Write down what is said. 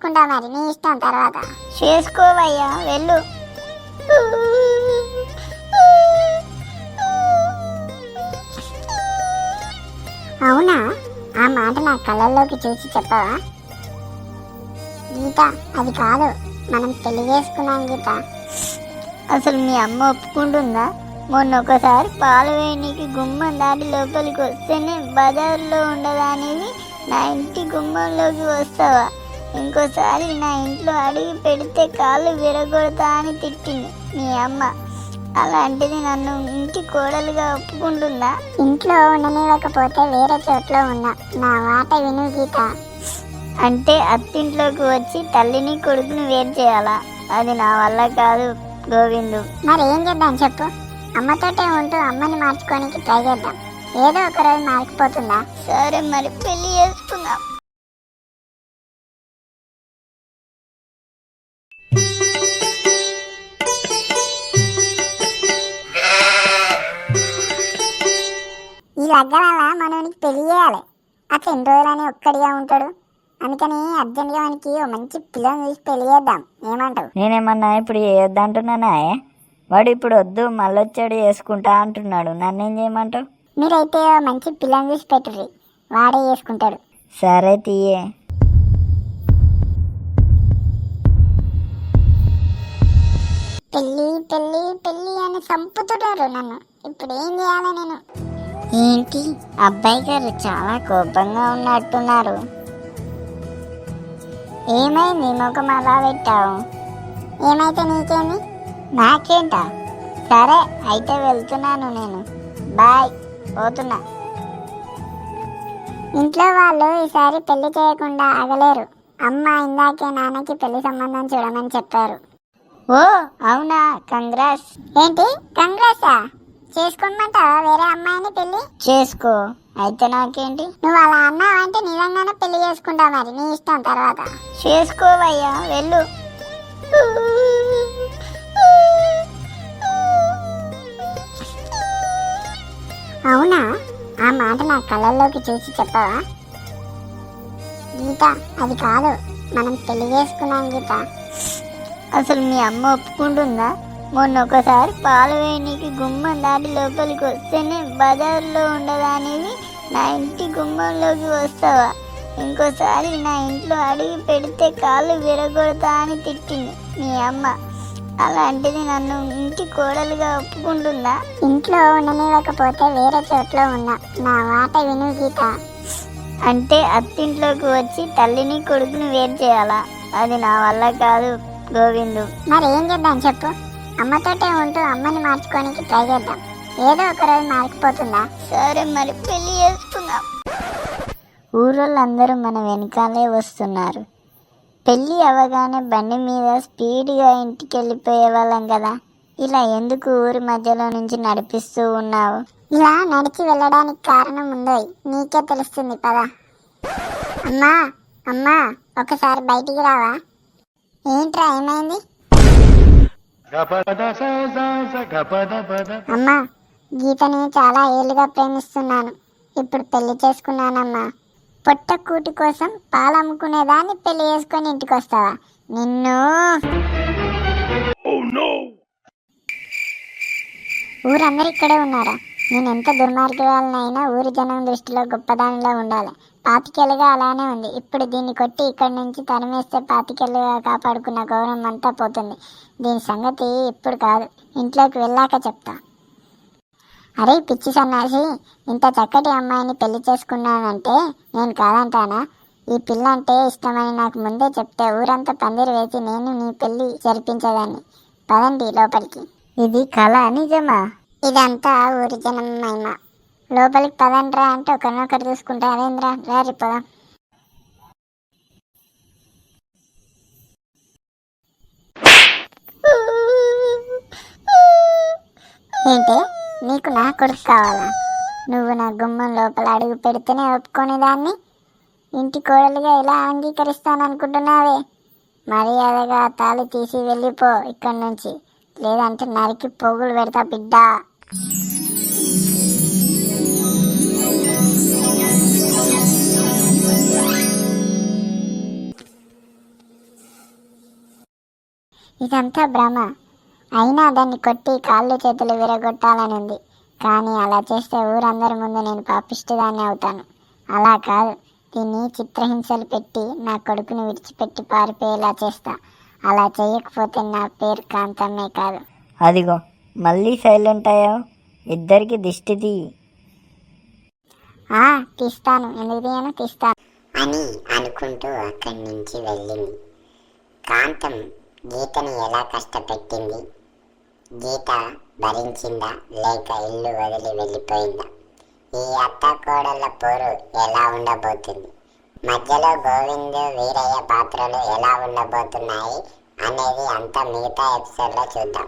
చేసుకుంటా మరి, నీ ఇష్టం. తర్వాత చేసుకోవయ్యా, వెళ్ళు. అవునా? ఆ మాట నా కళ్ళల్లోకి చూసి చెప్పవా గీత? అది కాదు, మనం పెళ్లి చేసుకున్నాం గీత. అసలు మీ అమ్మ ఒప్పుకుంటుందా? మొన్న ఒకసారి పాలు వేయడానికి గుమ్మం దాటి లోపలికి వస్తేనే బజార్లో ఉండదానివి నా ఇంటి గుమ్మంలోకి వస్తావా? ఇంకోసారి నా ఇంట్లో అడిగి పెడితే కాళ్ళు విరగొడతా అని తిట్టింది మీ అమ్మ. అలాంటిది నన్ను ఇంటి కోడలుగా ఒప్పుకుంటుందా? ఇంట్లో ఉండనివ్వకపోతే వేరే చోట్లో ఉన్నా, నా మాట విను గీత. అంటే అత్తింట్లోకి వచ్చి తల్లిని కొడుకుని వేరు చేయాలా? అది నా వల్ల కాదు గోవిందు. మరి ఏం చేద్దాం చెప్పు? అమ్మతోటే ఉంటూ అమ్మని మార్చుకోనికి ట్రై చేద్దాం. ఏదో ఒక రోజు మారిపోతుందా? సరే మరి, పెళ్లి చేసుకుందాం. ఈ లగ్గం వల్ల మనోనికి పెళ్లి చేయాలి. అట్లా ఎన్ని రోజులని ఒక్కడిగా ఉంటాడు. అందుకని అర్జెంట్గా మనకి ఓ మంచి పిల్లని చూసి పెళ్లి చేద్దాం. ఏమంటావు? నేనేమన్నా ఇప్పుడు చేయొద్దంటున్నానా? వాడు ఇప్పుడు వద్దు మళ్ళొచ్చాడు చేసుకుంటా అంటున్నాడు. నన్నేం చేయమంటావు? మీరైతే ఓ మంచి పిల్లని చూసి పెట్టుర్రి, వాడే చేసుకుంటాడు. సరే తీయే. పెళ్ళి పెళ్ళి పెళ్ళి అని చంపుతున్నారు నన్ను. ఇప్పుడు ఏం చేయాలి నేను? ఏంటి అబ్బాయి గారు చాలా కోపంగా ఉన్నట్టున్నారు? ఏమైంది ముఖం అలా పెట్టావు? ఏమైతే నీకేంది? నాకేంటా? సరే అయితే వెళ్తున్నాను నేను. బాయ్, పోతున్నా. ఇంట్లో వాళ్ళు ఈసారి పెళ్లి చేయకుండా ఆగలేరు. అమ్మ ఇందాకే నాన్నకి పెళ్లి సంబంధం చూడమని చెప్పారు. ఓ అవునా? కంగ్రాట్స్. ఏంటి కంగ్రెసా? చేసుకోమంటావా వేరే అమ్మాయిని పెళ్లి? చేసుకో, అయితే నాకేంటి? నువ్వు అలా అన్నావంటే నిజంగానే పెళ్లి చేసుకుంటా మరి, నీ ఇష్టం. తర్వాత చేసుకోవయ్యా, వెళ్ళు. అవునా? ఆ మాట నా కళ్ళల్లోకి చూసి చెప్పవా గీత? అది కాదు, మనం పెళ్లి చేసుకున్నాం గీత. అసలు మీ అమ్మ ఒప్పుకుంటుందా? మొన్న ఒకసారి పాలు వేయడానికి గుమ్మం దాటి లోపలికి వస్తేనే బజార్లో ఉండదానివి నా ఇంటి గుమ్మంలోకి వస్తావా? ఇంకోసారి నా ఇంట్లో అడిగి పెడితే కాళ్ళు విరగొడతా అని తిట్టింది మీ అమ్మ. అలాంటిది నన్ను ఇంటి కోడలుగా ఒప్పుకుంటుందా? ఇంట్లో ఉండనివ్వకపోతే వేరే చోట్లో ఉన్నా, నా మాట విను గీత. అంటే అత్తింట్లోకి వచ్చి తల్లిని కొడుకుని వేరు చేయాలా? అది నా వల్ల కాదు గోవిందు. మరి ఏం చేద్దాం చెప్పు? అమ్మతోటే ఉంటూ అమ్మని మార్చుకోనికి ట్రై చేద్దాం. ఏదో ఒక రోజు మారిపోతుందా? సరే మరి, పెళ్లి చేసుకుందాం. ఊరోళ్ళందరూ మన వెనకాలే వస్తున్నారు. పెళ్ళి అవగానే బండి మీద స్పీడ్గా ఇంటికి వెళ్ళిపోయే వాళ్ళం కదా. ఇలా ఎందుకు ఊరి మధ్యలో నుంచి నడిపిస్తూ ఉన్నావు? ఇలా నడిచి వెళ్ళడానికి కారణం ఉందో నీకే తెలుస్తుంది పదా. అమ్మా అమ్మా, ఒకసారి బయటికి రావా? ఏంట్రా, ఏమైంది? అమ్మా, గీతని చాలా ఏళ్ళుగా ప్రేమిస్తున్నాను. ఇప్పుడు పెళ్లి చేసుకున్నానమ్మా. పొట్టకూటి కోసం పాలు అమ్ముకునేదాన్ని పెళ్లి చేసుకొని ఇంటికి వస్తావా? నిన్ను ఊరందరూ ఇక్కడే ఉన్నారా? నేను ఎంత దుర్మార్గురాలనైనా ఊరి జనం దృష్టిలో గొప్పదానిలో ఉండాలి. పాతికేళ్ళుగా అలానే ఉంది. ఇప్పుడు దీన్ని కొట్టి ఇక్కడి నుంచి తరిమేస్తే పాతికేళ్ళుగా కాపాడుకున్న గౌరవం అంతా పోతుంది. దీని సంగతి ఇప్పుడు కాదు, ఇంట్లోకి వెళ్ళాక చెప్తా. అరే పిచ్చి సన్నాసి, ఇంత చక్కటి అమ్మాయిని పెళ్లి చేసుకున్నానంటే నేను కాదంటానా? ఈ పిల్ల అంటే ఇష్టమని నాకు ముందే చెప్తే ఊరంతా పందిరి వేసి నేను నీ పెళ్లి జరిపించేదాన్ని. పదండి లోపలికి. ఇది కళ నిజమా? ఇదంతా ఊరి జనం మహిమ. లోపలికి పదండ్రా అంటే ఒకరినొకరు చూసుకుంటారేంద్రా. రారి పదం. ఏంటి, నీకు నా కొడుకు కావాలా? నువ్వు నా గుమ్మం లోపల అడుగు పెడితేనే ఒప్పుకొని దాన్ని ఇంటి కోడలుగా ఎలా అంగీకరిస్తాననుకుంటున్నావే? మర్యాదగా తాళి తీసి వెళ్ళిపో ఇక్కడి నుంచి, లేదంటే నరికి పోగులు పెడతా బిడ్డ. ఇదంతా భ్రమ. అయినా దాన్ని కొట్టి కాళ్ళు చేతులు విరగొట్టాలని ఉంది. కానీ అలా చేస్తే ఊరందరి ముందు నేను పాపిష్టిదాన్ని అవుతాను. అలా కాదు, దీన్ని చిత్రహింసలు పెట్టి నా కొడుకుని విడిచిపెట్టి పారిపోయేలా చేస్తా. అలా చేయకపోతే నా పేరు కాంతమ్మే కాదు. అదిగో మళ్ళీ సైలెంట్ అయ్యావు. ఇద్దరికి దిష్టి తీయి. తీస్తాను, ఎందుకు తీయను, తీస్తాను అని అనుకుంటూ అక్కడి నుంచి వెళ్ళింది. కాంతం గీతని ఎలా కష్టపెట్టింది? గీత భరించిందా లేక ఇల్లు వదిలి వెళ్ళిపోయిందా? ఈ అత్త కోడళ్ళ పోరు ఎలా ఉండబోతుంది? మధ్యలో గోవిందు వీరయ్య పాత్రలు ఎలా ఉండబోతున్నాయి అనేది అంతా మిగతా ఎపిసోడ్లో చూద్దాం.